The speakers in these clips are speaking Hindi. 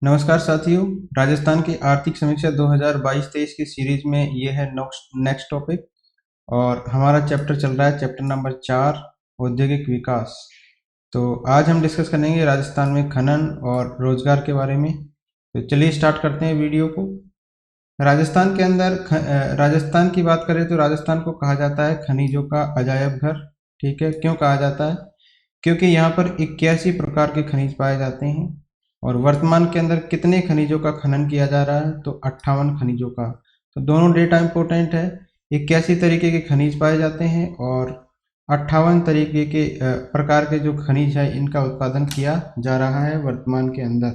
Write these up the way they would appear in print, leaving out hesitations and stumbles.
नमस्कार साथियों। राजस्थान की आर्थिक समीक्षा 2022-23 की सीरीज में ये है नेक्स्ट टॉपिक और हमारा चैप्टर चल रहा है चैप्टर नंबर 4 औद्योगिक विकास। तो आज हम डिस्कस करेंगे राजस्थान में खनन और रोजगार के बारे में। तो चलिए स्टार्ट करते हैं वीडियो को। राजस्थान के अंदर राजस्थान की बात करें तो राजस्थान को कहा जाता है खनिजों का अजायब घर। ठीक है, क्यों कहा जाता है? क्योंकि यहाँ पर 81 प्रकार के खनिज पाए जाते हैं और वर्तमान के अंदर कितने खनिजों का खनन किया जा रहा है तो 58 खनिजों का। तो दोनों डेटा इंपॉर्टेंट है। 81 तरीके के खनिज पाए जाते हैं और 58 तरीके के प्रकार के जो खनिज है इनका उत्पादन किया जा रहा है वर्तमान के अंदर।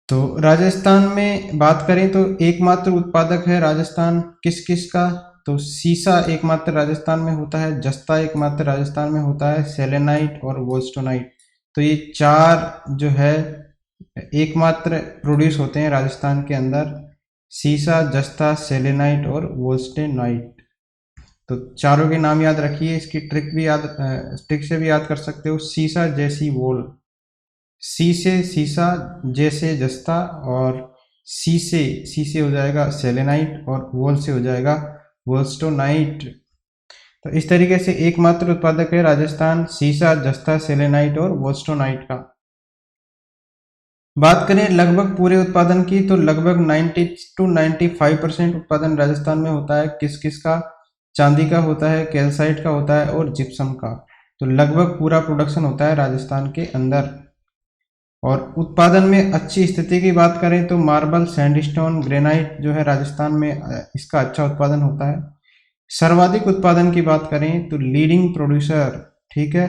तो राजस्थान में बात करें तो एकमात्र उत्पादक है राजस्थान किस किस का? तो सीसा एकमात्र राजस्थान में होता है, जस्ता एकमात्र राजस्थान में होता है, सेलेनाइट और वोल्स्टोनाइट। तो ये चार जो है एकमात्र प्रोड्यूस होते हैं राजस्थान के अंदर, सीसा, जस्ता, सेलेनाइट और वोल्स्टोनाइट। तो चारों के नाम याद रखिए। इसकी ट्रिक से भी याद कर सकते हो। सीसा जैसी वोल, सी से सीसा, जैसे जस्ता, और सी से हो जाएगा सेलेनाइट और वोल से हो जाएगा वोल्स्टोनाइट। तो इस तरीके से एकमात्र उत्पादक है राजस्थान सीसा, जस्ता, सेलेनाइट और वोल्स्टोनाइट का। बात करें लगभग पूरे उत्पादन की तो लगभग 90 to 95% उत्पादन राजस्थान में होता है। किस किस का? चांदी का होता है, कैल्साइट का होता है और जिप्सम का। तो लगभग पूरा प्रोडक्शन होता है राजस्थान के अंदर। और उत्पादन में अच्छी स्थिति की बात करें तो मार्बल, सैंडस्टोन, ग्रेनाइट जो है राजस्थान में इसका अच्छा उत्पादन होता है। सर्वाधिक उत्पादन की बात करें तो लीडिंग प्रोड्यूसर, ठीक है,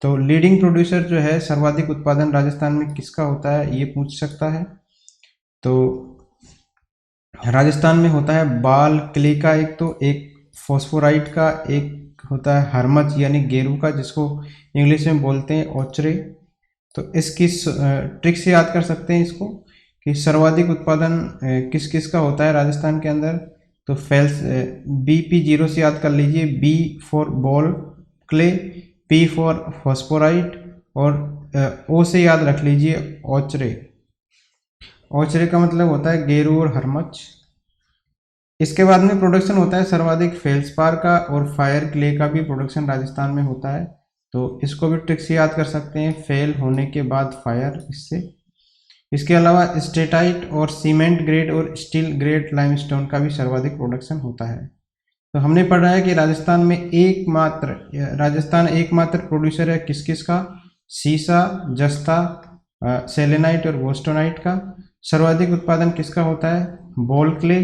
तो लीडिंग प्रोड्यूसर जो है सर्वाधिक उत्पादन राजस्थान में किसका होता है ये पूछ सकता है। तो राजस्थान में होता है बाल क्ले का, एक फॉस्फोराइट का, एक होता है हरमच यानी गेरू का, जिसको इंग्लिश में बोलते हैं ओचरे। तो इसकी ट्रिक से याद कर सकते हैं इसको कि सर्वाधिक उत्पादन किस किस का होता है राजस्थान के अंदर। तो फेल्स BP0 से याद कर लीजिए। B for ball clay, P for phosphorite और O से याद रख लीजिए ओचरे। ओचरे का मतलब होता है गेरू और हरमच। इसके बाद में प्रोडक्शन होता है सर्वाधिक फेल्सपार का और फायर क्ले का भी प्रोडक्शन राजस्थान में होता है। तो इसको भी ट्रिक से याद कर सकते हैं, फेल होने के बाद फायर, इससे। इसके अलावा स्टेटाइट और सीमेंट ग्रेड और स्टील ग्रेड लाइमस्टोन का भी सर्वाधिक प्रोडक्शन होता है। तो हमने पढ़ा है कि राजस्थान एकमात्र प्रोड्यूसर है किस किस का? सीसा, जस्ता, सेलेनाइट और वोस्टोनाइट का। सर्वाधिक उत्पादन किसका होता है? बॉल क्ले,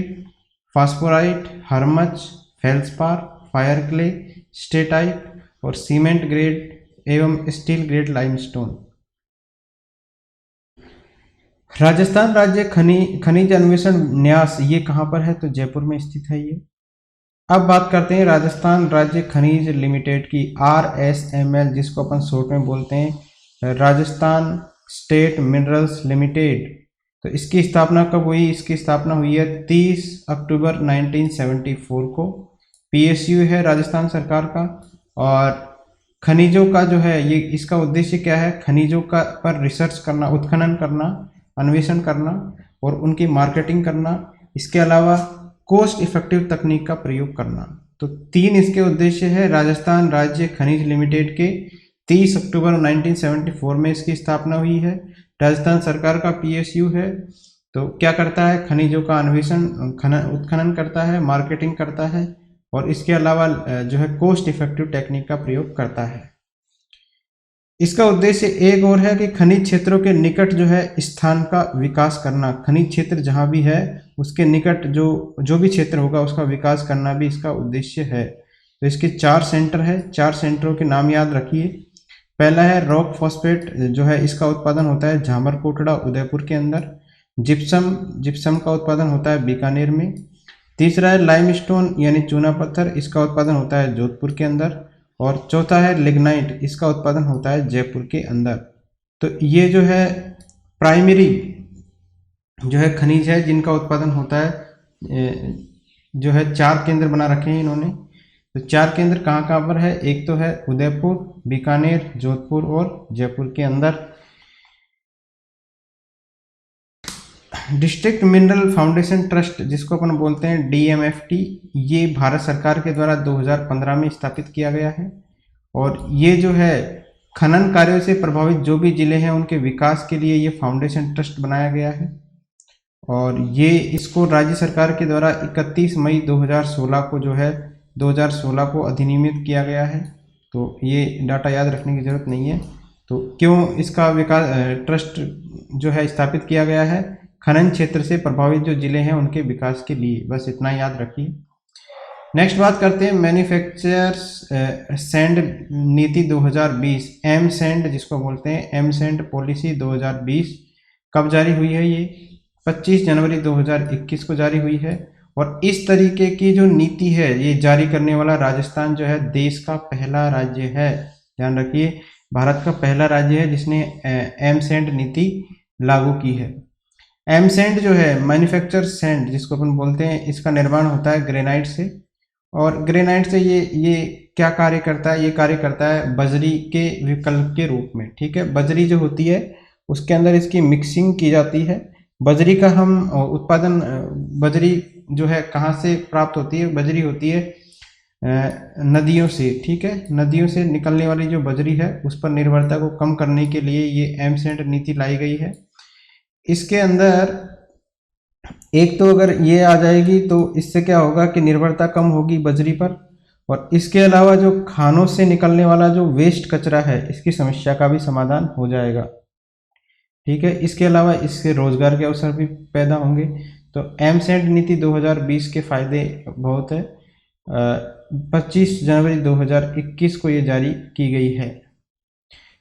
फास्फोराइट, हरमच, फेल्सपार, फायर क्ले, स्टेटाइट और सीमेंट ग्रेड एवं स्टील ग्रेड लाइमस्टोन। राजस्थान राज्य खनिज अन्वेषण न्यास ये कहाँ पर है? तो जयपुर में स्थित है ये। अब बात करते हैं राजस्थान राज्य खनिज लिमिटेड की, RSML जिसको अपन शॉर्ट में बोलते हैं, राजस्थान स्टेट मिनरल्स लिमिटेड। तो इसकी स्थापना कब हुई? इसकी स्थापना हुई है 30 अक्टूबर 1974 को। PSU है राजस्थान सरकार का। और खनिजों का जो है ये इसका उद्देश्य क्या है? खनिजों का पर रिसर्च करना, उत्खनन करना, अन्वेषण करना और उनकी मार्केटिंग करना। इसके अलावा कॉस्ट इफेक्टिव तकनीक का प्रयोग करना। तो 3 इसके उद्देश्य है। राजस्थान राज्य खनिज लिमिटेड के 30 अक्टूबर 1974 में इसकी स्थापना हुई है। राजस्थान सरकार का PSU है। तो क्या करता है? खनिजों का अन्वेषण, उत्खनन करता है, मार्केटिंग करता है और इसके अलावा जो है कॉस्ट इफेक्टिव टेक्निक का प्रयोग करता है। इसका उद्देश्य एक और है कि खनिज क्षेत्रों के निकट जो है स्थान का विकास करना। खनिज क्षेत्र जहां भी है उसके निकट जो भी क्षेत्र होगा उसका विकास करना भी इसका उद्देश्य है। तो इसके 4 सेंटर है। 4 सेंटरों के नाम याद रखिए। पहला है रॉक फॉस्फेट, जो है इसका उत्पादन होता है झामर कोटड़ा उदयपुर के अंदर। जिप्सम का उत्पादन होता है बीकानेर में। तीसरा है लाइमस्टोन यानी चूना पत्थर, इसका उत्पादन होता है जोधपुर के अंदर। और चौथा है लिग्नाइट, इसका उत्पादन होता है जयपुर के अंदर। तो ये जो है प्राइमरी जो है खनिज है जिनका उत्पादन होता है। जो है 4 केंद्र बना रखे हैं इन्होंने। तो 4 केंद्र कहाँ कहाँ पर है? एक तो है उदयपुर, बीकानेर, जोधपुर और जयपुर के अंदर। डिस्ट्रिक्ट मिनरल फाउंडेशन ट्रस्ट, जिसको अपन बोलते हैं DMFT, ये भारत सरकार के द्वारा 2015 में स्थापित किया गया है। और ये जो है खनन कार्यों से प्रभावित जो भी जिले हैं उनके विकास के लिए ये फाउंडेशन ट्रस्ट बनाया गया है। और ये इसको राज्य सरकार के द्वारा 31 मई 2016 को जो है 2016 को अधिनियमित किया गया है। तो ये डाटा याद रखने की ज़रूरत नहीं है। तो क्यों इसका विकास ट्रस्ट जो है स्थापित किया गया है? खनन क्षेत्र से प्रभावित जो जिले हैं उनके विकास के लिए, बस इतना याद रखिए। नेक्स्ट बात करते हैं मैन्युफैक्चरर्स सैंड नीति 2020, एम सैंड जिसको बोलते हैं, एम सैंड पॉलिसी 2020 कब जारी हुई है? ये 25 जनवरी 2021 को जारी हुई है। और इस तरीके की जो नीति है ये जारी करने वाला राजस्थान जो है देश का पहला राज्य है। ध्यान रखिए, भारत का पहला राज्य है जिसने एम सैंड नीति लागू की है। एम सैंड जो है मैन्युफैक्चर सैंड जिसको अपन बोलते हैं, इसका निर्माण होता है ग्रेनाइट से। और ग्रेनाइट से ये क्या कार्य करता है? ये कार्य करता है बजरी के विकल्प के रूप में। ठीक है, बजरी जो होती है उसके अंदर इसकी मिक्सिंग की जाती है। बजरी का हम उत्पादन, बजरी जो है कहाँ से प्राप्त होती है? बजरी होती है नदियों से। ठीक है, नदियों से निकलने वाली जो बजरी है उस पर निर्भरता को कम करने के लिए ये एम सैंड नीति लाई गई है। इसके अंदर एक तो अगर ये आ जाएगी तो इससे क्या होगा कि निर्भरता कम होगी बजरी पर, और इसके अलावा जो खानों से निकलने वाला जो वेस्ट कचरा है इसकी समस्या का भी समाधान हो जाएगा। ठीक है, इसके अलावा इससे रोजगार के अवसर भी पैदा होंगे। तो एम सैंड नीति 2020 के फायदे बहुत है। 25 जनवरी 2021 को ये जारी की गई है।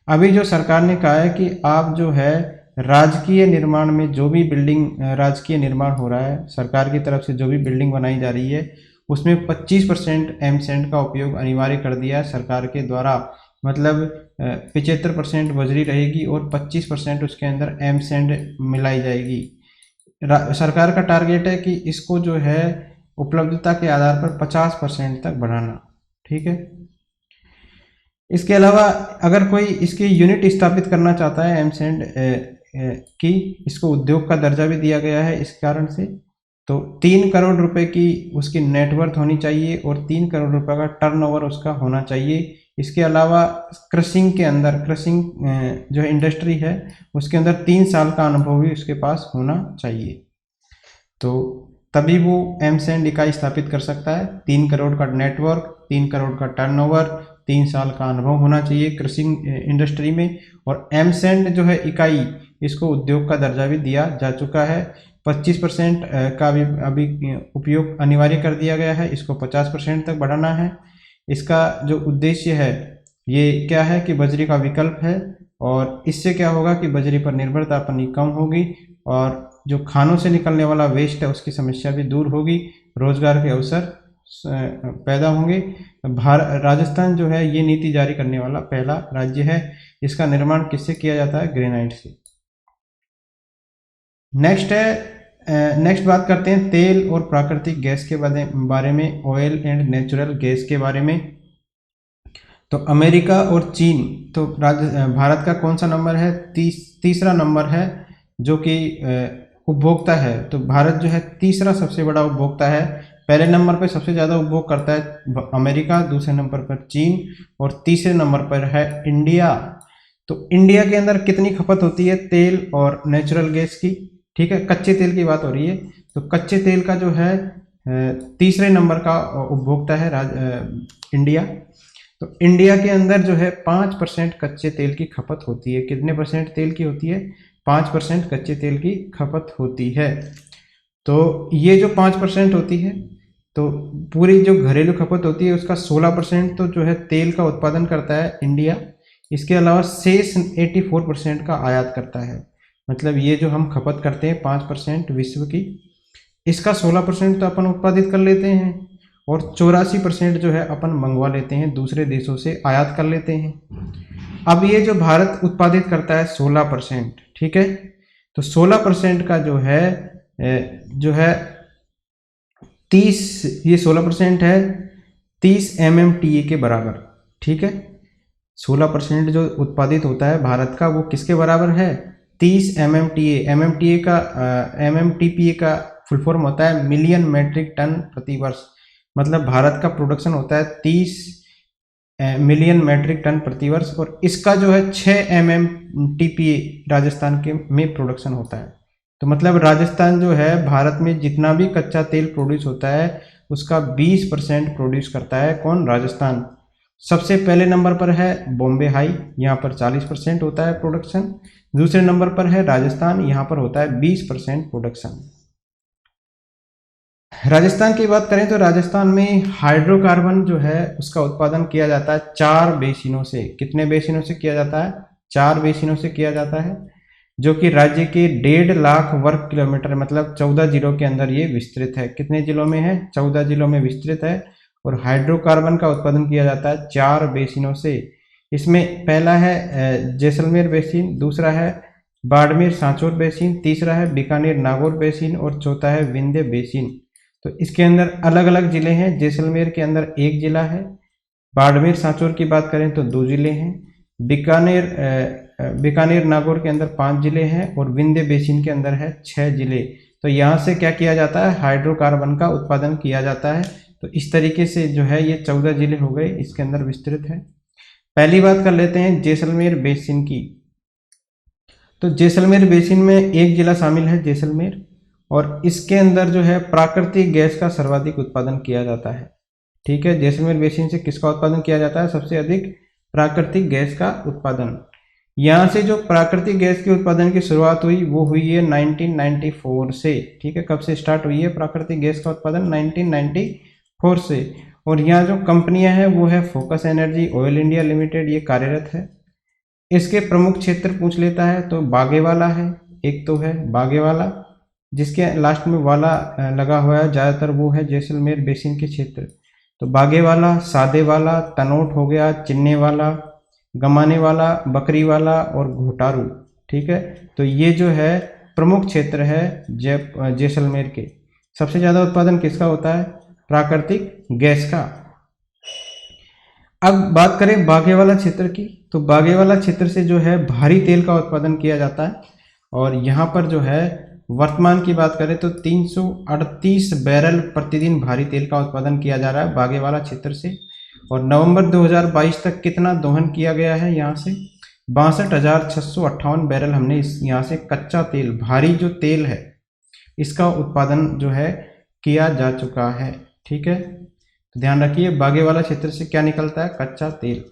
अभी जो सरकार ने कहा है कि आप जो है राजकीय निर्माण में जो भी बिल्डिंग, राजकीय निर्माण हो रहा है सरकार की तरफ से, जो भी बिल्डिंग बनाई जा रही है उसमें 25% एम सैंड का उपयोग अनिवार्य कर दिया है सरकार के द्वारा। मतलब 75% बजरी रहेगी और 25% उसके अंदर एम सैंड मिलाई जाएगी। सरकार का टारगेट है कि इसको जो है उपलब्धता के आधार पर 50% तक बढ़ाना। ठीक है, इसके अलावा अगर कोई इसकी यूनिट स्थापित करना चाहता है एम सैंड की, इसको उद्योग का दर्जा भी दिया गया है इस कारण से। तो 3 करोड़ रुपए की उसकी नेटवर्थ होनी चाहिए और 3 करोड़ रुपए का टर्नओवर उसका होना चाहिए। इसके अलावा क्रशिंग के अंदर, क्रशिंग जो इंडस्ट्री है उसके अंदर 3 साल का अनुभव भी उसके पास होना चाहिए। तो तभी वो एम सैंड इकाई स्थापित कर सकता है। 3 करोड़ का नेटवर्क, 3 करोड़ का टर्नओवर, 3 साल का अनुभव होना चाहिए क्रशिंग इंडस्ट्री में। और एम सैंड जो है इकाई, इसको उद्योग का दर्जा भी दिया जा चुका है। 25% का भी अभी उपयोग अनिवार्य कर दिया गया है, इसको 50% तक बढ़ाना है। इसका जो उद्देश्य है ये क्या है कि बजरी का विकल्प है, और इससे क्या होगा कि बजरी पर निर्भरता अपनी कम होगी और जो खानों से निकलने वाला वेस्ट है उसकी समस्या भी दूर होगी, रोजगार के अवसर पैदा होंगे। राजस्थान जो है ये नीति जारी करने वाला पहला राज्य है। इसका निर्माण किससे किया जाता है? ग्रेनाइट से। नेक्स्ट बात करते हैं तेल और प्राकृतिक गैस के बारे में, ऑयल एंड नेचुरल गैस के बारे में। तो अमेरिका और चीन, तो भारत का कौन सा नंबर है? तीसरा नंबर है जो कि उपभोक्ता है। तो भारत जो है तीसरा सबसे बड़ा उपभोक्ता है। पहले नंबर पर सबसे ज़्यादा उपभोग करता है अमेरिका, दूसरे नंबर पर चीन और तीसरे नंबर पर है इंडिया। तो इंडिया के अंदर कितनी खपत होती है तेल और नेचुरल गैस की? ठीक है, कच्चे तेल की बात हो रही है। तो कच्चे तेल का जो है तीसरे नंबर का उपभोक्ता है इंडिया। तो इंडिया के अंदर जो है 5% कच्चे तेल की खपत होती है। कितने परसेंट तेल की होती है? 5% कच्चे तेल की खपत होती है। तो ये जो 5% होती है, तो पूरी जो घरेलू खपत होती है उसका 16% तो जो है तेल का उत्पादन करता है इंडिया। इसके अलावा शेष 84% का आयात करता है। मतलब ये जो हम खपत करते हैं 5% विश्व की, इसका 16% तो अपन उत्पादित कर लेते हैं और 84% जो है अपन मंगवा लेते हैं, दूसरे देशों से आयात कर लेते हैं। अब ये जो भारत उत्पादित करता है 16%, ठीक है, तो 16% का जो है 30, ये 16% है 30 MMTA के बराबर। ठीक है, 16% जो उत्पादित होता है भारत का वो किसके बराबर है? 30 MMTPA का फुल फॉर्म होता है मिलियन मेट्रिक टन प्रति वर्ष। मतलब भारत का प्रोडक्शन होता है 30 मिलियन मेट्रिक टन प्रति वर्ष, और इसका जो है 6 MMTPA राजस्थान के में प्रोडक्शन होता है। तो मतलब राजस्थान जो है भारत में जितना भी कच्चा तेल प्रोड्यूस होता है उसका 20% प्रोड्यूस करता है। कौन? राजस्थान। सबसे पहले नंबर पर है बॉम्बे हाई, यहाँ पर 40% होता है प्रोडक्शन। दूसरे नंबर पर है राजस्थान, यहाँ पर होता है 20% प्रोडक्शन। राजस्थान की बात करें तो राजस्थान में हाइड्रोकार्बन जो है उसका उत्पादन किया जाता है 4 बेसिनों से। कितने बेसिनों से किया जाता है? 4 बेसिनों से किया जाता है, जो कि राज्य के 1.5 लाख वर्ग किलोमीटर मतलब 14 जिलों के अंदर ये विस्तृत है। कितने जिलों में है? 14 जिलों में विस्तृत है। और हाइड्रोकार्बन का उत्पादन किया जाता है 4 बेसिनों से। इसमें पहला है जैसलमेर बेसिन, दूसरा है बाड़मेर सांचौर बेसिन, तीसरा है बीकानेर नागौर बेसिन और चौथा है विंध्य बेसिन। तो इसके अंदर अलग अलग जिले हैं। जैसलमेर के अंदर 1 जिला है, बाड़मेर सांचौर की बात करें तो 2 जिले हैं, बीकानेर नागौर के अंदर 5 जिले हैं और विंध्य बेसिन के अंदर है 6 जिले। तो यहाँ से क्या किया जाता है? हाइड्रोकार्बन का उत्पादन किया जाता है। तो इस तरीके से जो है ये 14 जिले हो गए, इसके अंदर विस्तृत है। पहली बात कर लेते हैं जैसलमेर बेसिन की। तो जैसलमेर बेसिन में 1 जिला शामिल है जैसलमेर, और इसके अंदर जो है प्राकृतिक गैस का सर्वाधिक उत्पादन किया जाता है। ठीक है, जैसलमेर बेसिन से किसका उत्पादन किया जाता है? सबसे अधिक प्राकृतिक गैस का उत्पादन। यहाँ से जो प्राकृतिक गैस के उत्पादन की शुरुआत हुई वो हुई है 1994 से। ठीक है, कब से स्टार्ट हुई है प्राकृतिक गैस का उत्पादन? 1994 से। और यहाँ जो कंपनियां हैं वो है focus energy, oil India limited, ये कार्यरत है। इसके प्रमुख क्षेत्र पूछ लेता है तो बागेवाला है, एक तो है बागेवाला जिसके लास्ट में वाला लगा हुआ है, ज़्यादातर वो है जैसलमेर बेसिन के क्षेत्र। तो बागेवाला, सादेवाला, तनोट हो गया, चिन्नेवाला, गमाने वाला, बकरी वाला और घोटारू। ठीक है, तो ये जो है प्रमुख क्षेत्र है जैसलमेर के। सबसे ज़्यादा उत्पादन किसका होता है? प्राकृतिक गैस का। अब बात करें बागेवाला क्षेत्र की, तो बागेवाला क्षेत्र से जो है भारी तेल का उत्पादन किया जाता है। और यहाँ पर जो है वर्तमान की बात करें तो 338 बैरल प्रतिदिन भारी तेल का उत्पादन किया जा रहा है बागेवाला क्षेत्र से। और नवंबर 2022 तक कितना दोहन किया गया है? यहाँ से 62,658 बैरल हमने यहाँ से कच्चा तेल, भारी जो तेल है इसका उत्पादन जो है किया जा चुका है। ठीक है, तो ध्यान रखिए बागेवाला क्षेत्र से क्या निकलता है? कच्चा तेल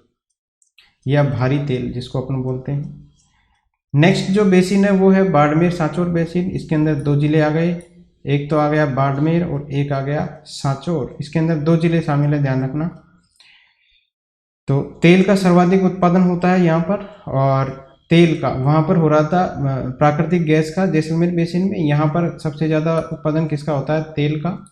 या भारी तेल जिसको अपन बोलते हैं। नेक्स्ट जो बेसिन है वो है बाड़मेर सांचौर बेसिन। इसके अंदर 2 जिले आ गए, एक तो आ गया बाड़मेर और एक आ गया सांचौर। इसके अंदर 2 जिले शामिल है, ध्यान रखना। तो तेल का सर्वाधिक उत्पादन होता है यहाँ पर, और तेल का वहाँ पर हो रहा था प्राकृतिक गैस का जैसलमेर बेसिन में। यहाँ पर सबसे ज़्यादा उत्पादन किसका होता है? तेल का।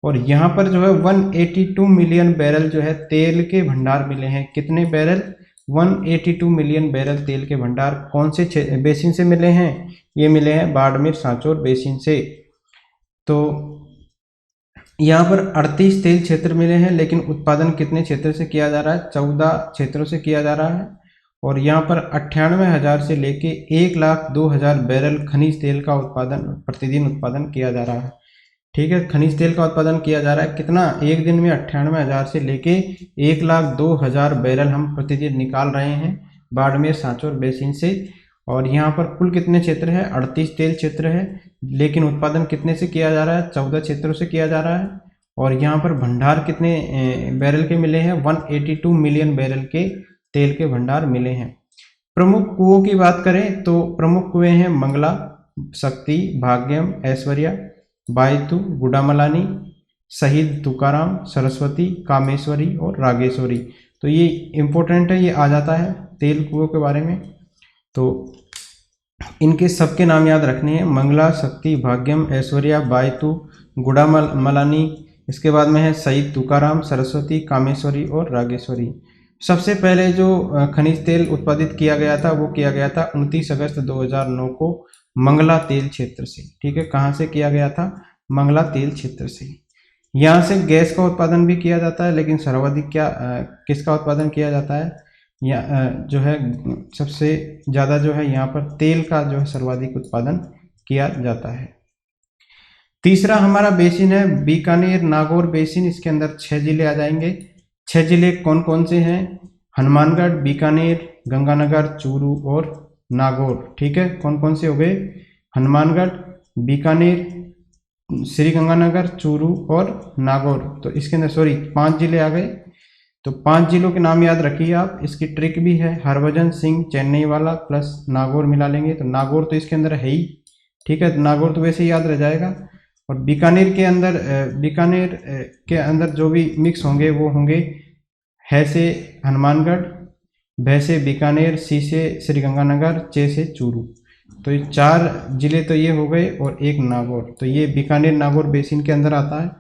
और यहाँ पर जो है 182 मिलियन बैरल जो है तेल के भंडार मिले हैं। कितने बैरल? 182 मिलियन बैरल तेल के भंडार कौन से बेसिन से मिले हैं? ये मिले हैं बाड़मेर सांचौर बेसिन से। तो यहाँ पर 38 तेल क्षेत्र मिले हैं, लेकिन उत्पादन कितने क्षेत्र से किया जा रहा है? 14 क्षेत्रों से किया जा रहा है। और यहाँ पर 98,000 से लेके 1,02,000 बैरल खनिज तेल का उत्पादन प्रतिदिन उत्पादन किया जा रहा है। ठीक है, खनिज तेल का उत्पादन किया जा रहा है कितना? एक दिन में 98,000 से लेके 1,02,000 बैरल हम प्रतिदिन निकाल रहे हैं बाड़मेर सांचौर बेसिन से। और यहाँ पर कुल कितने क्षेत्र है? 38 तेल क्षेत्र है, लेकिन उत्पादन कितने से किया जा रहा है? 14 क्षेत्रों से किया जा रहा है। और यहाँ पर भंडार कितने बैरल के मिले हैं? 182 मिलियन बैरल के तेल के भंडार मिले हैं। प्रमुख कुओं की बात करें तो प्रमुख कुएं हैं मंगला, शक्ति, भाग्यम, ऐश्वर्या, बायतू, गुडामलानी, शहीद तुकाराम, सरस्वती, कामेश्वरी और रागेश्वरी। तो ये इंपॉर्टेंट है, ये आ जाता है तेल कुओं के बारे में। तो इनके सबके नाम याद रखने हैं, मंगला, शक्ति, भाग्यम, ऐश्वर्या, बायतू, गुडामलानी, इसके बाद में है शहीद तुकाराम, सरस्वती, कामेश्वरी और रागेश्वरी। सबसे पहले जो खनिज तेल उत्पादित किया गया था वो किया गया था 29 अगस्त 2009 को मंगला तेल क्षेत्र से। ठीक है, कहाँ से किया गया था? मंगला तेल क्षेत्र से। यहाँ से गैस का उत्पादन भी किया जाता है, लेकिन सर्वाधिक किसका उत्पादन किया जाता है? या जो है सबसे ज़्यादा जो है यहाँ पर तेल का जो है सर्वाधिक उत्पादन किया जाता है। तीसरा हमारा बेसिन है बीकानेर नागौर बेसिन, इसके अंदर 6 जिले आ जाएंगे। 6 जिले कौन कौन से हैं? हनुमानगढ़, बीकानेर, गंगानगर, चूरू और नागौर। ठीक है, कौन कौन से हो गए? हनुमानगढ़, बीकानेर, श्री गंगानगर, चूरू और नागौर। तो इसके अंदर 5 जिले आ गए। तो 5 जिलों के नाम याद रखिए आप। इसकी ट्रिक भी है, हरभजन सिंह चेन्नई वाला प्लस नागौर मिला लेंगे तो नागौर तो इसके अंदर है ही। ठीक है, तो नागौर तो वैसे ही याद रह जाएगा। और बीकानेर के अंदर जो भी मिक्स होंगे वो होंगे है से हनुमानगढ़, भै से बीकानेर, सी से श्रीगंगानगर, चे से चूरू। तो ये 4 जिले तो ये हो गए और एक नागौर। तो ये बीकानेर नागौर बेसिन के अंदर आता है।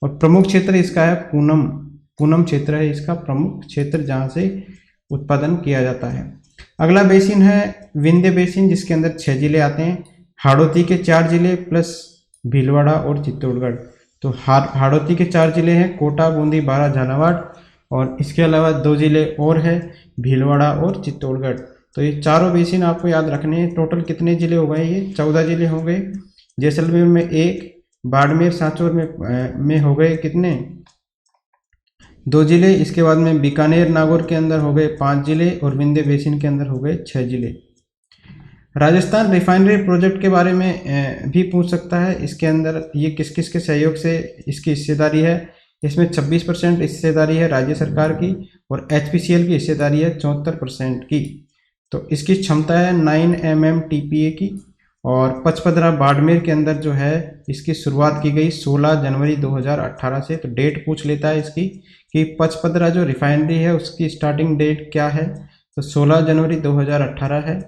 और प्रमुख क्षेत्र इसका है पूनम क्षेत्र है इसका प्रमुख क्षेत्र, जहाँ से उत्पादन किया जाता है। अगला बेसिन है विंध्य बेसिन, जिसके अंदर 6 जिले आते हैं। हाड़ौती के 4 जिले प्लस भीलवाड़ा और चित्तौड़गढ़। तो हाड़ौती के 4 जिले हैं, कोटा, बूंदी, बारा, झालावाड़। और इसके अलावा 2 जिले और है, भीलवाड़ा और चित्तौड़गढ़। तो ये चारों बेसिन आपको याद रखने हैं। टोटल कितने जिले हो गए? ये 14 जिले हो गए। जैसलमेर में 1, बाड़मेर सांचौर में हो गए कितने? 2 जिले। इसके बाद में बीकानेर नागौर के अंदर हो गए 5 जिले और विंध्य बेसिन के अंदर हो गए 6 जिले। राजस्थान रिफाइनरी प्रोजेक्ट के बारे में भी पूछ सकता है। इसके अंदर ये किस किस के सहयोग से इसकी हिस्सेदारी है? इसमें 26% हिस्सेदारी है राज्य सरकार की और HPCL की हिस्सेदारी है 74% की। तो इसकी क्षमता है 9 MMTPA की। और पचपदरा बाड़मेर के अंदर जो है इसकी शुरुआत की गई 16 जनवरी 2018 से। तो डेट पूछ लेता है इसकी कि पचपदरा जो रिफाइनरी है उसकी स्टार्टिंग डेट क्या है? तो 16 जनवरी 2018 है।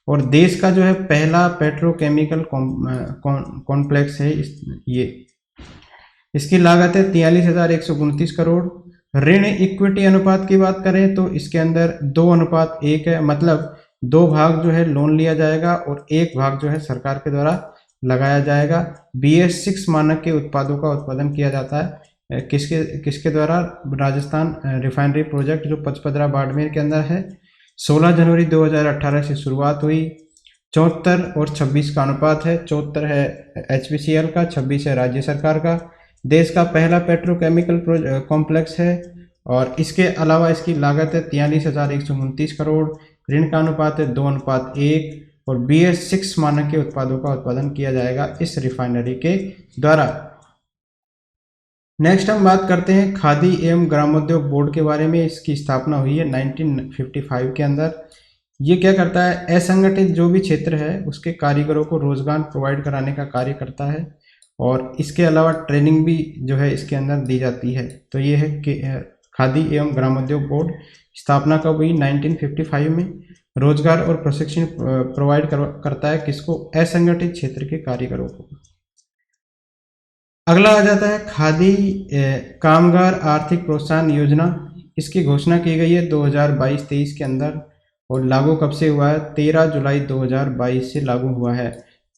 और देश का जो है पहला पेट्रोकेमिकल कॉम्प्लेक्स है ये। इसकी लागत है 43,129 करोड़। ऋण इक्विटी अनुपात की बात करें तो इसके अंदर 2:1 है, मतलब 2 भाग जो है लोन लिया जाएगा और 1 भाग जो है सरकार के द्वारा लगाया जाएगा। BS6 मानक के उत्पादों का उत्पादन किया जाता है किसके द्वारा? राजस्थान रिफाइनरी प्रोजेक्ट जो पचपदरा बाड़मेर के अंदर है। 16 जनवरी 2018 से शुरुआत हुई। 74 और 26 का अनुपात है। 74 है HPCL का, 26 है राज्य सरकार का। देश का पहला पेट्रोकेमिकल कॉम्प्लेक्स है। और इसके अलावा इसकी लागत है 43,129 करोड़। ऋण का अनुपात है 2:1 और BS6 मानक के उत्पादों का उत्पादन किया जाएगा इस रिफाइनरी के द्वारा। नेक्स्ट हम बात करते हैं खादी एवं ग्रामोद्योग बोर्ड के बारे में। इसकी स्थापना हुई है 1955 के अंदर। ये क्या करता है? असंगठित जो भी क्षेत्र है उसके कारीगरों को रोजगार प्रोवाइड कराने का कार्य करता है और इसके अलावा ट्रेनिंग भी जो है इसके अंदर दी जाती है। तो ये है कि खादी एवं ग्रामोद्योग बोर्ड स्थापना कब हुई? 1955 में। रोजगार और प्रशिक्षण प्रोवाइड करता है किसको? असंगठित क्षेत्र के कारीगरों को। अगला आ जाता है खादी कामगार आर्थिक प्रोत्साहन योजना। इसकी घोषणा की गई है 2022-23 के अंदर और लागू कब से हुआ है? 13 जुलाई 2022 से लागू हुआ है।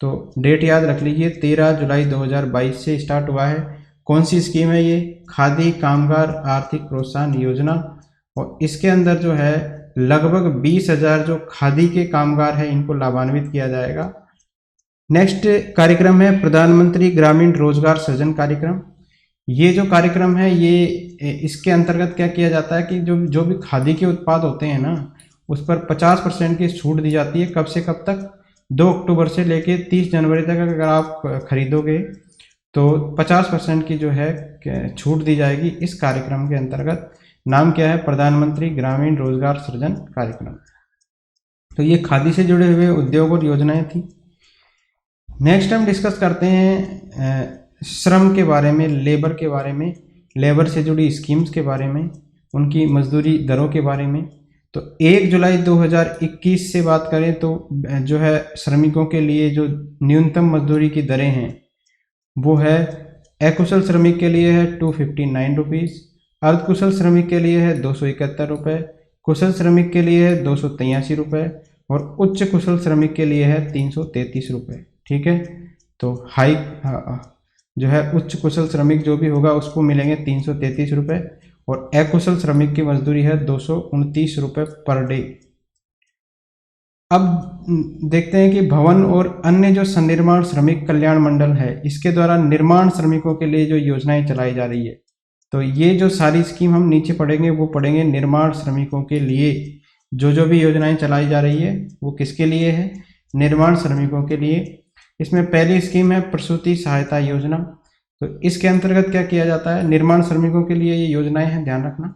तो डेट याद रख लीजिए, 13 जुलाई 2022 से स्टार्ट हुआ है। कौन सी स्कीम है ये? खादी कामगार आर्थिक प्रोत्साहन योजना। और इसके अंदर जो है लगभग 20,000 जो खादी के कामगार हैं इनको लाभान्वित किया जाएगा। नेक्स्ट कार्यक्रम है प्रधानमंत्री ग्रामीण रोजगार सृजन कार्यक्रम। ये जो कार्यक्रम है ये इसके अंतर्गत क्या किया जाता है कि जो भी खादी के उत्पाद होते हैं ना उस पर 50% की छूट दी जाती है। कब से कब तक? 2 अक्टूबर से लेके 30 जनवरी तक अगर आप खरीदोगे तो 50% की जो है छूट दी जाएगी इस कार्यक्रम के अंतर्गत। नाम क्या है? प्रधानमंत्री ग्रामीण रोजगार सृजन कार्यक्रम। तो ये खादी से जुड़े हुए उद्योग और योजनाएं थी। नेक्स्ट हम डिस्कस करते हैं श्रम के बारे में, लेबर के बारे में, लेबर से जुड़ी स्कीम्स के बारे में, उनकी मजदूरी दरों के बारे में। तो 1 जुलाई 2021 से बात करें तो जो है श्रमिकों के लिए जो न्यूनतम मजदूरी की दरें हैं वो है अकुशल श्रमिक के लिए है 259 रुपीज़, अर्धकुशल श्रमिक के लिए है 271 रुपये, कुशल श्रमिक के लिए है 283 रुपये और उच्च कुशल श्रमिक के लिए है 333 रुपये। ठीक है, तो हाई जो है उच्च कुशल श्रमिक जो भी होगा उसको मिलेंगे 333 रुपये और अकुशल श्रमिक की मजदूरी है 229 रुपये पर डे। अब देखते हैं कि भवन और अन्य जो सन्निर्माण श्रमिक कल्याण मंडल है, इसके द्वारा निर्माण श्रमिकों के लिए जो योजनाएं चलाई जा रही है, तो ये जो सारी स्कीम हम नीचे पढ़ेंगे वो पढ़ेंगे निर्माण श्रमिकों के लिए। जो भी योजनाएं चलाई जा रही है वो किसके लिए है? निर्माण श्रमिकों के लिए। इसमें पहली स्कीम है प्रसूति सहायता योजना। तो इसके अंतर्गत क्या किया जाता है? निर्माण श्रमिकों के लिए ये योजनाएं हैं, ध्यान रखना।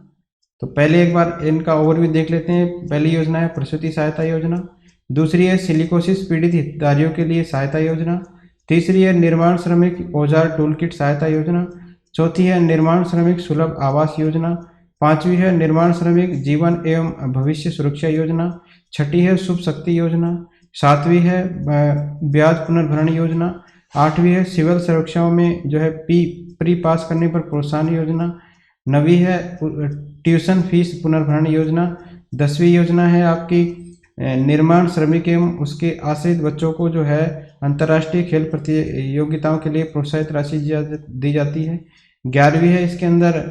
तो पहले एक बार इनका ओवरव्यू देख लेते हैं। पहली योजना है प्रसूति सहायता योजना, दूसरी है सिलिकोसिस पीड़ित हितधारियों के लिए सहायता योजना, तीसरी है निर्माण श्रमिक औजार टूल किट सहायता योजना, चौथी है निर्माण श्रमिक सुलभ आवास योजना, पांचवी है निर्माण श्रमिक जीवन एवं भविष्य सुरक्षा योजना, छठी है शुभ शक्ति योजना, सातवीं है ब्याज पुनर्भरण योजना, आठवीं है सिविल सुरक्षाओं में जो है प्री पास करने पर प्रोत्साहन योजना, नवीं है ट्यूशन फीस पुनर्भरण योजना, 10वीं योजना है आपकी निर्माण श्रमिक एवं उसके आश्रित बच्चों को जो है अंतर्राष्ट्रीय खेल प्रतियोगिताओं के लिए प्रोत्साहित राशि दी जाती है, 11वीं है इसके अंदर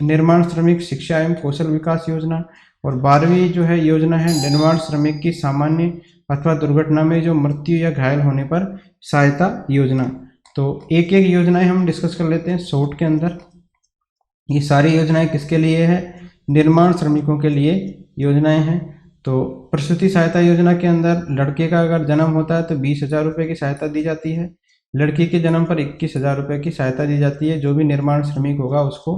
निर्माण श्रमिक शिक्षा एवं कौशल विकास योजना, और 12वीं जो है योजना है निर्माण श्रमिक की सामान्य अथवा दुर्घटना में जो मृत्यु या घायल होने पर सहायता योजना। तो एक एक योजनाएं हम डिस्कस कर लेते हैं शॉर्ट के अंदर। ये सारी योजनाएं किसके लिए है? निर्माण श्रमिकों के लिए योजनाएं हैं। तो प्रसूति सहायता योजना के अंदर लड़के का अगर जन्म होता है तो 20,000 रुपये की सहायता दी जाती है, लड़की के जन्म पर 21,000 रुपये की सहायता दी जाती है जो भी निर्माण श्रमिक होगा उसको।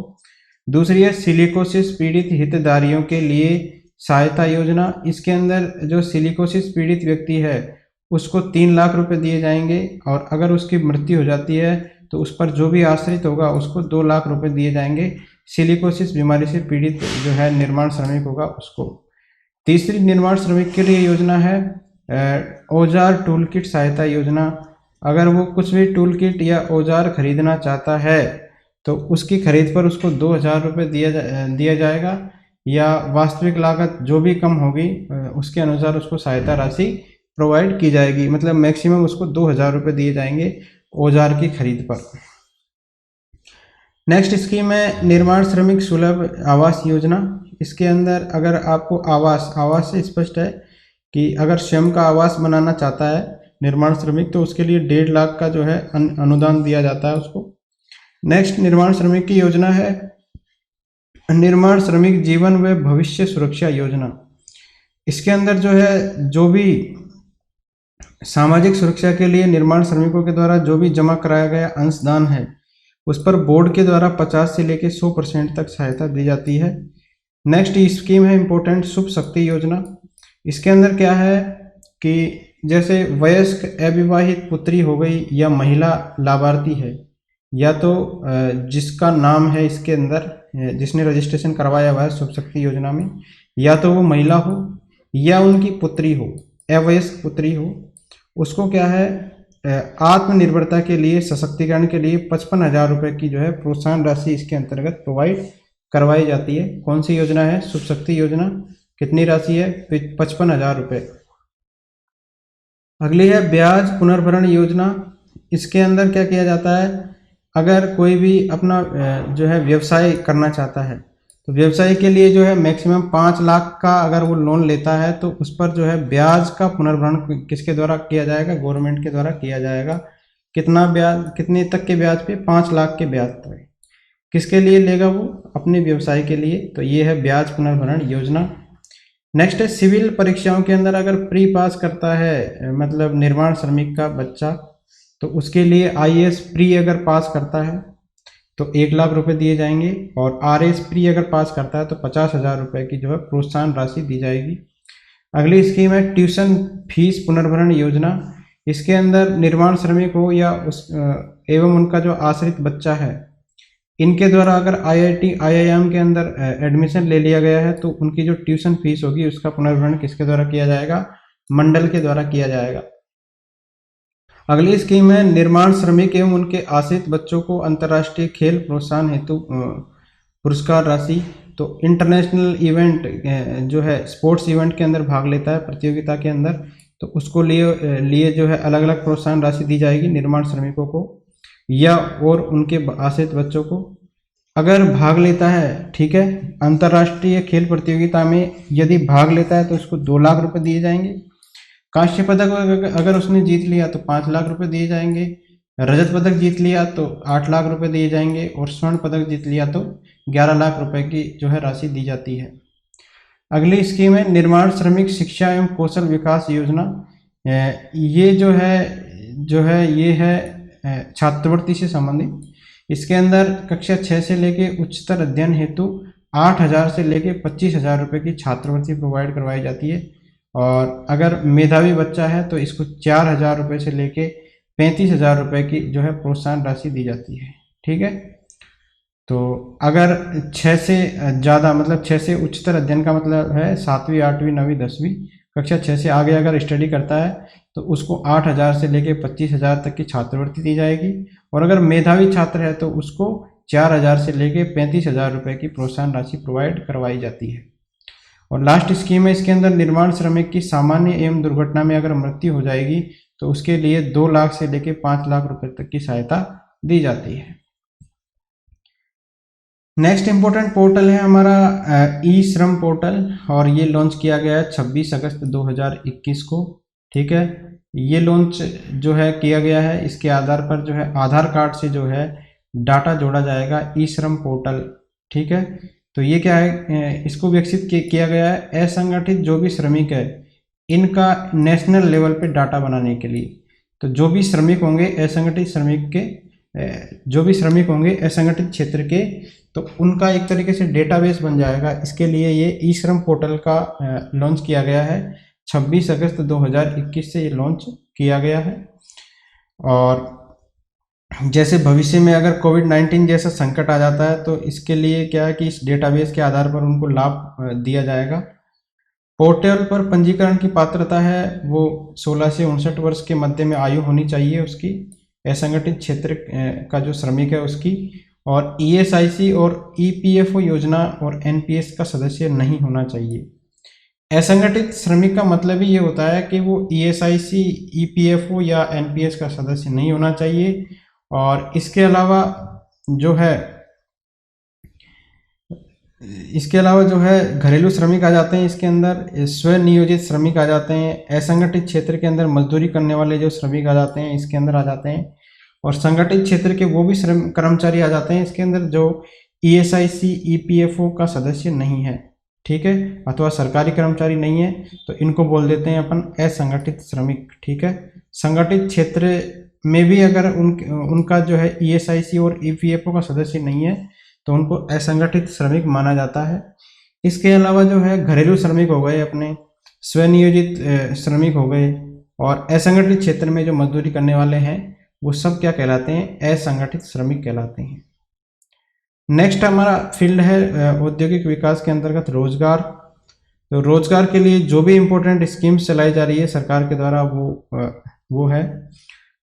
दूसरी है सिलिकोसिस पीड़ित हितधारियों के लिए सहायता योजना। इसके अंदर जो सिलिकोसिस पीड़ित व्यक्ति है उसको 3 लाख रुपए दिए जाएंगे, और अगर उसकी मृत्यु हो जाती है तो उस पर जो भी आश्रित होगा उसको 2 लाख रुपए दिए जाएंगे। सिलिकोसिस बीमारी से पीड़ित जो है निर्माण श्रमिक होगा उसको। तीसरी निर्माण श्रमिक के लिए योजना है औजार टूल किट सहायता योजना। अगर वो कुछ भी टूल किट या औजार खरीदना चाहता है तो उसकी खरीद पर उसको 2,000 रुपये दिया जाएगा, या वास्तविक लागत जो भी कम होगी उसके अनुसार उसको सहायता राशि प्रोवाइड की जाएगी। मतलब मैक्सिमम उसको 2,000 रुपये दिए जाएंगे औजार की खरीद पर। नेक्स्ट स्कीम है निर्माण श्रमिक सुलभ आवास योजना। इसके अंदर अगर आपको आवास से स्पष्ट है कि अगर स्वयं का आवास बनाना चाहता है निर्माण श्रमिक तो उसके लिए 1.5 लाख का जो है अनुदान दिया जाता है उसको। नेक्स्ट निर्माण श्रमिक की योजना है निर्माण श्रमिक जीवन व भविष्य सुरक्षा योजना। इसके अंदर जो है जो भी सामाजिक सुरक्षा के लिए निर्माण श्रमिकों के द्वारा जो भी जमा कराया गया अंशदान है उस पर बोर्ड के द्वारा 50 से लेकर 100% तक सहायता दी जाती है। नेक्स्ट स्कीम है इम्पोर्टेंट शुभ शक्ति योजना। इसके अंदर क्या है कि जैसे वयस्क अविवाहित पुत्री हो गई या महिला लाभार्थी है, या तो जिसका नाम है इसके अंदर जिसने रजिस्ट्रेशन करवाया हुआ है शुभ शक्ति योजना में, या तो वो महिला हो या उनकी पुत्री हो, अवयस्क पुत्री हो, उसको क्या है आत्मनिर्भरता के लिए सशक्तिकरण के लिए 55,000 रुपये की जो है प्रोत्साहन राशि इसके अंतर्गत प्रोवाइड करवाई जाती है। कौन सी योजना है? शुभ शक्ति योजना। कितनी राशि है? 55,000 रुपये। अगली है ब्याज पुनर्भरण योजना। इसके अंदर क्या किया जाता है, अगर कोई भी अपना जो है व्यवसाय करना चाहता है तो व्यवसाय के लिए जो है मैक्सिमम 5 लाख का अगर वो लोन लेता है तो उस पर जो है ब्याज का पुनर्भरण किसके द्वारा किया जाएगा? गवर्नमेंट के द्वारा किया जाएगा। कितना ब्याज, कितने तक के ब्याज पे? 5 लाख के ब्याज तक। किसके लिए लेगा वो? अपने व्यवसाय के लिए। तो ये है ब्याज पुनर्भरण योजना। नेक्स्ट है सिविल परीक्षाओं के अंदर अगर प्री पास करता है मतलब निर्माण श्रमिक का बच्चा, तो उसके लिए IAS प्री अगर पास करता है तो 1 लाख रुपए दिए जाएंगे, और RS प्री अगर पास करता है तो 50,000 रुपये की जो है प्रोत्साहन राशि दी जाएगी। अगली स्कीम है ट्यूशन फीस पुनर्भरण योजना। इसके अंदर निर्माण श्रमिक हो या उस एवं उनका जो आश्रित बच्चा है, इनके द्वारा अगर IIT IIM के अंदर एडमिशन ले लिया गया है तो उनकी जो ट्यूशन फीस होगी उसका पुनर्भरण किसके द्वारा किया जाएगा? मंडल के द्वारा किया जाएगा। अगली स्कीम है निर्माण श्रमिक एवं उनके आश्रित बच्चों को अंतर्राष्ट्रीय खेल प्रोत्साहन हेतु पुरस्कार राशि। तो इंटरनेशनल इवेंट जो है स्पोर्ट्स इवेंट के अंदर भाग लेता है प्रतियोगिता के अंदर, तो उसको लिए जो है अलग अलग प्रोत्साहन राशि दी जाएगी निर्माण श्रमिकों को या और उनके आश्रित बच्चों को। अगर भाग लेता है, ठीक है, अंतर्राष्ट्रीय खेल प्रतियोगिता में यदि भाग लेता है तो उसको 2 लाख रुपए दिए जाएंगे। कांस्य पदक अगर उसने जीत लिया तो 5 लाख रुपए दिए जाएंगे। रजत पदक जीत लिया तो 8 लाख रुपए दिए जाएंगे और स्वर्ण पदक जीत लिया तो 11 लाख रुपए की जो है राशि दी जाती है। अगली स्कीम है निर्माण श्रमिक शिक्षा एवं कौशल विकास योजना। ये ये है छात्रवृत्ति से संबंधित। इसके अंदर कक्षा 6 से लेके उच्चतर अध्ययन हेतु 8,000 से लेके 25,000 रुपये की छात्रवृत्ति प्रोवाइड करवाई जाती है। और अगर मेधावी बच्चा है तो इसको 4,000 रुपये से लेके 35,000 रुपये की जो है प्रोत्साहन राशि दी जाती है। ठीक है, तो अगर 6 से ज़्यादा मतलब 6 से उच्चतर अध्ययन का मतलब है 7वीं 8वीं 9वीं 10वीं कक्षा 6 से आगे अगर स्टडी करता है तो उसको 8,000 से लेके 25,000 तक की छात्रवृत्ति दी जाएगी। और अगर मेधावी छात्र है तो उसको 4,000 से लेके 35,000 रुपये की प्रोत्साहन राशि प्रोवाइड करवाई जाती है। और लास्ट स्कीम है इसके अंदर निर्माण श्रमिक की सामान्य एवं दुर्घटना में अगर मृत्यु हो जाएगी तो उसके लिए 2 लाख से लेके 5 लाख रुपए तक की सहायता दी जाती है। नेक्स्ट इंपॉर्टेंट पोर्टल है हमारा ई श्रम पोर्टल और ये लॉन्च किया गया है 26 अगस्त 2021 को। ठीक है, ये लॉन्च जो है किया गया है, इसके आधार पर जो है आधार कार्ड से जो है डाटा जोड़ा जाएगा ई श्रम पोर्टल। ठीक है, तो ये क्या है, इसको विकसित किया गया है असंगठित जो भी श्रमिक है इनका नेशनल लेवल पे डाटा बनाने के लिए। तो जो भी श्रमिक होंगे असंगठित श्रमिक के जो भी श्रमिक होंगे असंगठित क्षेत्र के, तो उनका एक तरीके से डेटाबेस बन जाएगा। इसके लिए ये ई श्रम पोर्टल का लॉन्च किया गया है 26 अगस्त 2021 से ये लॉन्च किया गया है। और जैसे भविष्य में अगर कोविड-19 जैसा संकट आ जाता है तो इसके लिए क्या है कि इस डेटाबेस के आधार पर उनको लाभ दिया जाएगा। पोर्टल पर पंजीकरण की पात्रता है वो 16 से 59 वर्ष के मध्य में आयु होनी चाहिए उसकी, असंगठित क्षेत्र का जो श्रमिक है उसकी, और ईएसआईसी और ईपीएफओ योजना और एनपीएस का सदस्य नहीं होना चाहिए। असंगठित श्रमिक का मतलब ही ये होता है कि वो ईएसआईसी, ईपीएफओ या एनपीएस का सदस्य नहीं होना चाहिए। और इसके अलावा जो है घरेलू श्रमिक आ जाते हैं, इसके अंदर स्वनियोजित श्रमिक आ जाते हैं, असंगठित क्षेत्र के अंदर मजदूरी करने वाले जो श्रमिक आ जाते हैं इसके अंदर आ जाते हैं, और संगठित क्षेत्र के वो भी कर्मचारी आ जाते हैं इसके अंदर जो ईएसआईसी, ईपीएफओ का सदस्य नहीं है। ठीक है, अथवा सरकारी कर्मचारी नहीं है, तो इनको बोल देते हैं अपन असंगठित श्रमिक। ठीक है, संगठित क्षेत्र में भी अगर उनका जो है ईएसआईसी और ईपीएफओ का सदस्य नहीं है तो उनको असंगठित श्रमिक माना जाता है। इसके अलावा जो है घरेलू श्रमिक हो गए, अपने स्वनियोजित श्रमिक हो गए, और असंगठित क्षेत्र में जो मजदूरी करने वाले हैं वो सब क्या कहलाते हैं, असंगठित श्रमिक कहलाते हैं। नेक्स्ट हमारा फील्ड है औद्योगिक विकास के अंतर्गत रोजगार। तो रोजगार के लिए जो भी इम्पोर्टेंट स्कीम्स चलाई जा रही है सरकार के द्वारा वो है।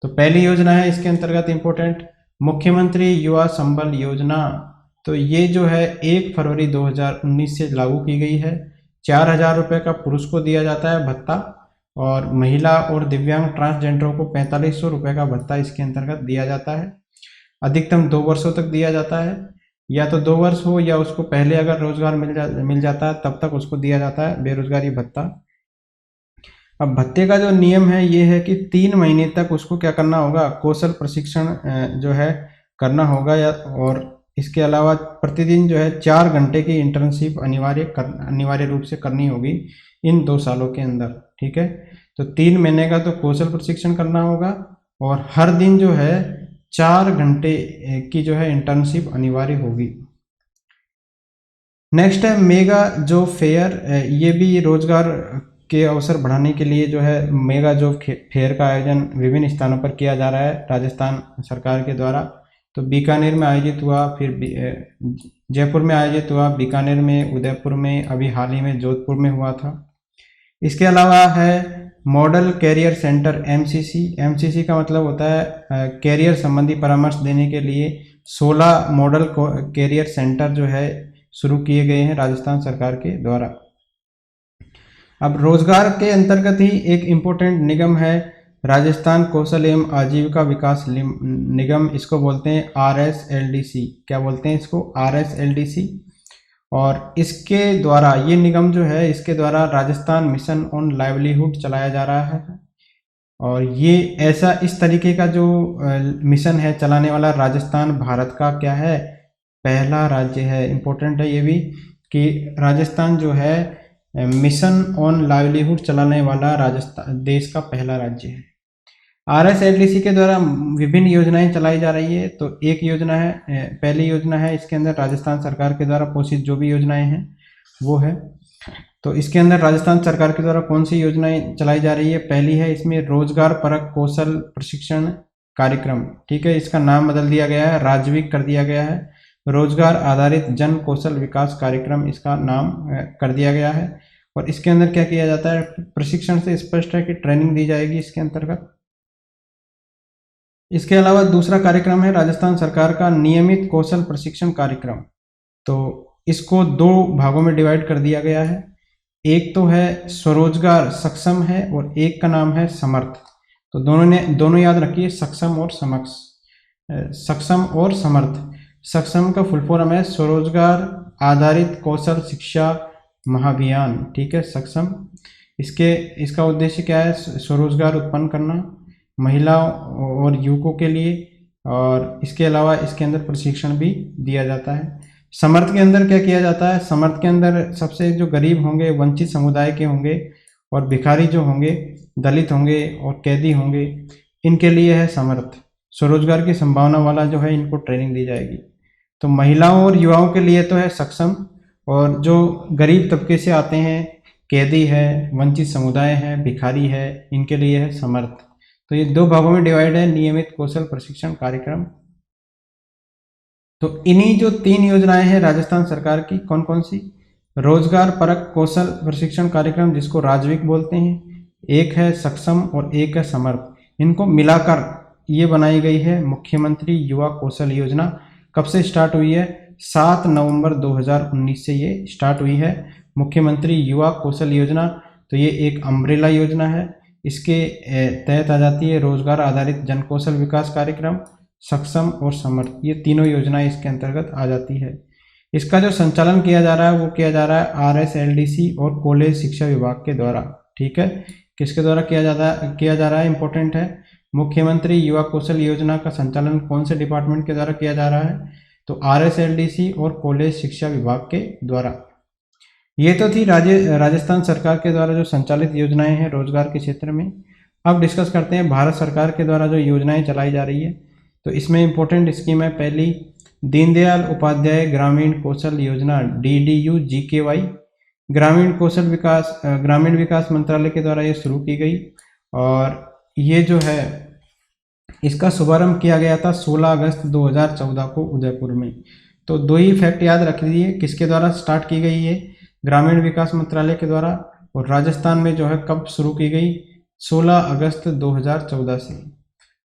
तो पहली योजना है इसके अंतर्गत इम्पोर्टेंट मुख्यमंत्री युवा संबल योजना। तो ये जो है 1 फरवरी 2019 से लागू की गई है। 4,000 रुपये का पुरुष को दिया जाता है भत्ता, और महिला और दिव्यांग ट्रांसजेंडरों को 4500 रुपये का भत्ता इसके अंतर्गत दिया जाता है। अधिकतम 2 वर्षों तक दिया जाता है, या तो 2 वर्ष हो या उसको पहले अगर रोजगार मिल जाता है तब तक उसको दिया जाता है बेरोजगारी भत्ता। अब भत्ते का जो नियम है ये है कि 3 महीने तक उसको क्या करना होगा, कौशल प्रशिक्षण जो है करना होगा, और इसके अलावा प्रतिदिन जो है 4 घंटे की इंटर्नशिप अनिवार्य रूप से करनी होगी इन 2 सालों के अंदर। ठीक है, तो 3 महीने का तो कौशल प्रशिक्षण करना होगा, और हर दिन जो है 4 घंटे की जो है इंटर्नशिप अनिवार्य होगी। नेक्स्ट है मेगा जॉब फेयर। ये भी रोजगार के अवसर बढ़ाने के लिए जो है मेगा जॉब फेयर का आयोजन विभिन्न स्थानों पर किया जा रहा है राजस्थान सरकार के द्वारा। तो बीकानेर में आयोजित हुआ, फिर जयपुर में आयोजित हुआ, बीकानेर में, उदयपुर में, अभी हाल ही में जोधपुर में हुआ था। इसके अलावा है model career centre MCC. MCC का मतलब होता है कैरियर संबंधी परामर्श देने के लिए 16 मॉडल कैरियर सेंटर जो है शुरू किए गए हैं राजस्थान सरकार के द्वारा। अब रोजगार के अंतर्गत ही एक इम्पोर्टेंट निगम है राजस्थान कौशल एवं आजीविका विकास निगम, इसको बोलते हैं RSLDC। क्या बोलते हैं इसको? RSLDC। और इसके द्वारा, ये निगम जो है, इसके द्वारा राजस्थान मिशन ऑन लाइवलीहुड चलाया जा रहा है। और ये ऐसा, इस तरीके का जो मिशन है चलाने वाला राजस्थान भारत का क्या है? पहला राज्य है। इम्पोर्टेंट है ये भी कि राजस्थान जो है मिशन ऑन लाइवलीहुड चलाने वाला राजस्थान देश का पहला राज्य है। RSLDC के द्वारा विभिन्न योजनाएं चलाई जा रही है। तो एक योजना है, पहली योजना है इसके अंदर राजस्थान सरकार के द्वारा पोषित जो भी योजनाएं हैं वो है। तो इसके अंदर राजस्थान सरकार के द्वारा कौन सी योजनाएं चलाई जा रही है? पहली है इसमें रोजगार परक कौशल प्रशिक्षण कार्यक्रम। ठीक है, इसका नाम बदल दिया गया है, राजविक कर दिया गया है। रोजगार आधारित जन कौशल विकास कार्यक्रम इसका नाम कर दिया गया है। और इसके अंदर क्या किया जाता है? प्रशिक्षण से स्पष्ट है कि ट्रेनिंग दी जाएगी इसके अंतर्गत। इसके अलावा दूसरा कार्यक्रम है राजस्थान सरकार का नियमित कौशल प्रशिक्षण कार्यक्रम। तो इसको दो भागों में डिवाइड कर दिया गया है। एक तो है स्वरोजगार सक्षम है और एक का नाम है समर्थ। तो दोनों याद रखिए, सक्षम और समक्ष, सक्षम और समर्थ। सक्षम का फुल फॉर्म है स्वरोजगार आधारित कौशल शिक्षा महाभियान। ठीक है, सक्षम। इसका उद्देश्य क्या है? स्वरोजगार उत्पन्न करना महिलाओं और युवकों के लिए। और इसके अलावा इसके अंदर प्रशिक्षण भी दिया जाता है। समर्थ के अंदर क्या किया जाता है? समर्थ के अंदर सबसे जो गरीब होंगे, वंचित समुदाय के होंगे और भिखारी जो होंगे, दलित होंगे और कैदी होंगे, इनके लिए है समर्थ। स्वरोजगार की संभावना वाला जो है इनको ट्रेनिंग दी जाएगी। तो महिलाओं और युवाओं के लिए तो है सक्षम, और जो गरीब तबके से आते हैं, कैदी है, वंचित समुदाय है, भिखारी है, इनके लिए है समर्थ। तो ये दो भागों में डिवाइड है नियमित कौशल प्रशिक्षण कार्यक्रम। तो इन्हीं जो तीन योजनाएं हैं राजस्थान सरकार की, कौन कौन सी? रोजगार परक कौशल प्रशिक्षण कार्यक्रम जिसको राजविक बोलते हैं, एक है सक्षम और एक है समर्थ। इनको मिलाकर ये बनाई गई है मुख्यमंत्री युवा कौशल योजना। कब से स्टार्ट हुई है? 7 नवंबर 2019 से ये स्टार्ट हुई है मुख्यमंत्री युवा कौशल योजना। तो ये एक अम्ब्रेला योजना है। इसके तहत आ जाती है रोजगार आधारित जन कौशल विकास कार्यक्रम, सक्षम और समर्थ। ये तीनों योजनाएं इसके अंतर्गत आ जाती है। इसका जो संचालन किया जा रहा है वो किया जा रहा है RSLDC और कॉलेज शिक्षा विभाग के द्वारा। ठीक है, किसके द्वारा किया जा रहा है? इंपॉर्टेंट है, मुख्यमंत्री युवा कौशल योजना का संचालन कौन से डिपार्टमेंट के द्वारा किया जा रहा है? तो RSLDC और कॉलेज शिक्षा विभाग के द्वारा। ये तो थी राजस्थान सरकार के द्वारा जो संचालित योजनाएं हैं रोजगार के क्षेत्र में। अब डिस्कस करते हैं भारत सरकार के द्वारा जो योजनाएं चलाई जा रही है। तो इसमें इंपॉर्टेंट स्कीम है पहली, दीनदयाल उपाध्याय ग्रामीण कौशल योजना DDU-GKY। ग्रामीण विकास मंत्रालय के द्वारा ये शुरू की गई। और ये जो है इसका शुभारंभ किया गया था 16 अगस्त 2014 को उदयपुर में। तो दो ही फैक्ट याद रख लीजिए, किसके द्वारा स्टार्ट की गई है? ग्रामीण विकास मंत्रालय के द्वारा। और राजस्थान में जो है कब शुरू की गई? 16 अगस्त 2014 से।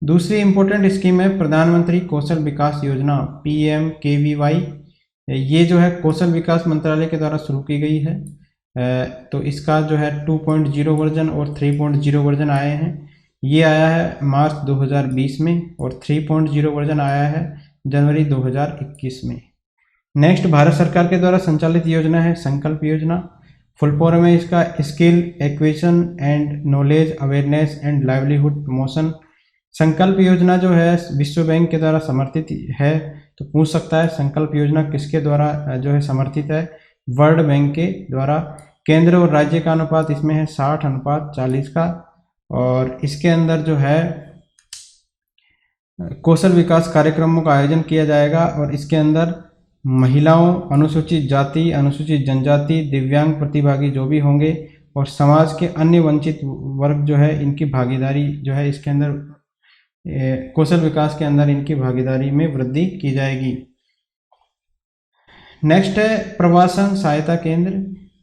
दूसरी इंपॉर्टेंट स्कीम है प्रधानमंत्री कौशल विकास योजना PMKVY। ये जो है कौशल विकास मंत्रालय के द्वारा शुरू की गई है। तो इसका जो है 2.0 वर्जन और 3.0 वर्जन आए हैं। ये आया है मार्च 2020 में और 3.0 वर्जन आया है जनवरी 2021 में। नेक्स्ट भारत सरकार के द्वारा संचालित योजना है संकल्प योजना। फुल फॉर्म है इसका skill acquisition and knowledge awareness and livelihood promotion. संकल्प योजना जो है विश्व बैंक के द्वारा समर्थित है। तो पूछ सकता है संकल्प योजना किसके द्वारा जो है समर्थित है? वर्ल्ड बैंक के द्वारा। केंद्र और राज्य का अनुपात इसमें है 60:40 का। और इसके अंदर जो है कौशल विकास कार्यक्रमों का आयोजन किया जाएगा। और इसके अंदर महिलाओं, अनुसूचित जाति, अनुसूचित जनजाति, दिव्यांग प्रतिभागी जो भी होंगे और समाज के अन्य वंचित वर्ग जो है इनकी भागीदारी जो है इसके अंदर कौशल विकास के अंदर इनकी भागीदारी में वृद्धि की जाएगी। नेक्स्ट है प्रवासन सहायता केंद्र।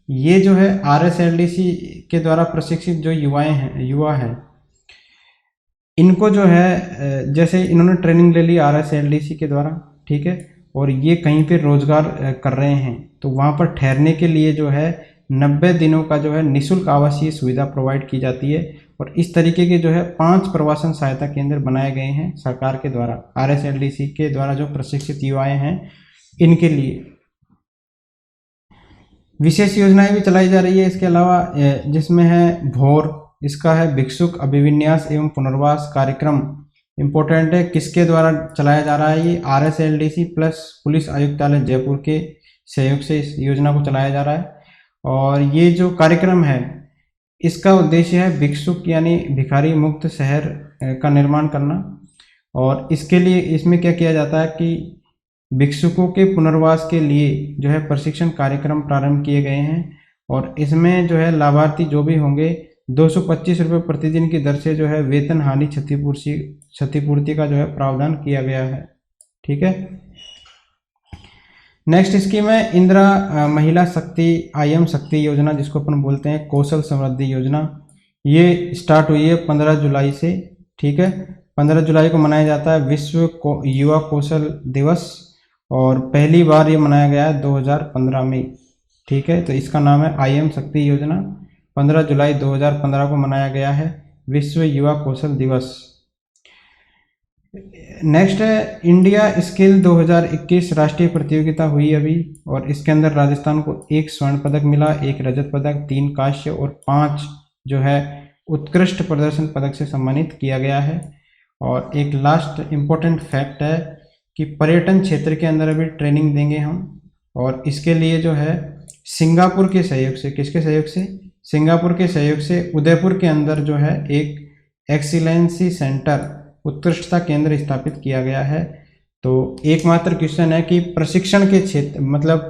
ये जो है RSLDC के द्वारा प्रशिक्षित जो युवा हैं इनको जो है जैसे इन्होंने ट्रेनिंग ले ली RSLDC के द्वारा, ठीक है, और ये कहीं पे रोजगार कर रहे हैं तो वहाँ पर ठहरने के लिए जो है 90 दिनों का जो है निःशुल्क आवासीय सुविधा प्रोवाइड की जाती है। और इस तरीके के जो है 5 प्रवासन सहायता केंद्र बनाए गए हैं सरकार के द्वारा, RSLDC के द्वारा जो प्रशिक्षित युवाएं हैं इनके लिए। विशेष योजनाएं भी चलाई जा रही है इसके अलावा, जिसमें है भोर, इसका है भिक्षुक अभिविन्यास एवं पुनर्वास कार्यक्रम। इम्पोर्टेंट है, किसके द्वारा चलाया जा रहा है ये? RSLDC प्लस पुलिस आयुक्तालय जयपुर के सहयोग से इस योजना को चलाया जा रहा है। और ये जो कार्यक्रम है इसका उद्देश्य है भिक्षुक यानी भिखारी मुक्त शहर का निर्माण करना। और इसके लिए इसमें क्या किया जाता है कि भिक्षुकों के पुनर्वास के लिए जो है प्रशिक्षण कार्यक्रम प्रारंभ किए गए हैं। और इसमें जो है लाभार्थी जो भी होंगे 225 रुपये प्रतिदिन की दर से जो है वेतन हानि क्षतिपूर्ति का जो है प्रावधान किया गया है। ठीक है। नेक्स्ट स्कीम है इंदिरा महिला शक्ति IM शक्ति योजना, जिसको अपन बोलते हैं कौशल समृद्धि योजना। ये स्टार्ट हुई है 15 जुलाई से। ठीक है, 15 जुलाई को मनाया जाता है विश्व युवा कौशल दिवस, और पहली बार ये मनाया गया है 2015 में। ठीक है, तो इसका नाम है IM शक्ति योजना। 15 जुलाई 2015 को मनाया गया है विश्व युवा कौशल दिवस। नेक्स्ट है इंडिया स्किल 2021 राष्ट्रीय प्रतियोगिता हुई अभी, और इसके अंदर राजस्थान को 1 स्वर्ण पदक मिला, 1 रजत पदक, 3 कांस्य और 5 जो है उत्कृष्ट प्रदर्शन पदक से सम्मानित किया गया है। और एक लास्ट इम्पोर्टेंट फैक्ट है कि पर्यटन क्षेत्र के अंदर अभी ट्रेनिंग देंगे हम, और इसके लिए जो है सिंगापुर के सहयोग से, किसके सहयोग से? सिंगापुर के सहयोग से उदयपुर के अंदर जो है एक एक्सीलेंसी सेंटर, उत्कृष्टता केंद्र स्थापित किया गया है। तो एकमात्र क्वेश्चन है कि प्रशिक्षण के क्षेत्र मतलब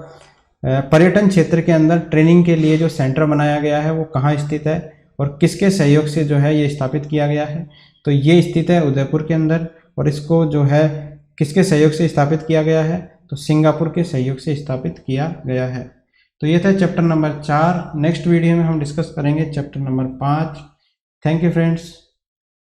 पर्यटन क्षेत्र के अंदर ट्रेनिंग के लिए जो सेंटर बनाया गया है वो कहाँ स्थित है और किसके सहयोग से जो है ये स्थापित किया गया है? तो ये स्थित है उदयपुर के अंदर, और इसको जो है किसके सहयोग से स्थापित किया गया है? तो सिंगापुर के सहयोग से स्थापित किया गया है। तो ये था चैप्टर नंबर 4। नेक्स्ट वीडियो में हम डिस्कस करेंगे chapter number 5। Thank you friends.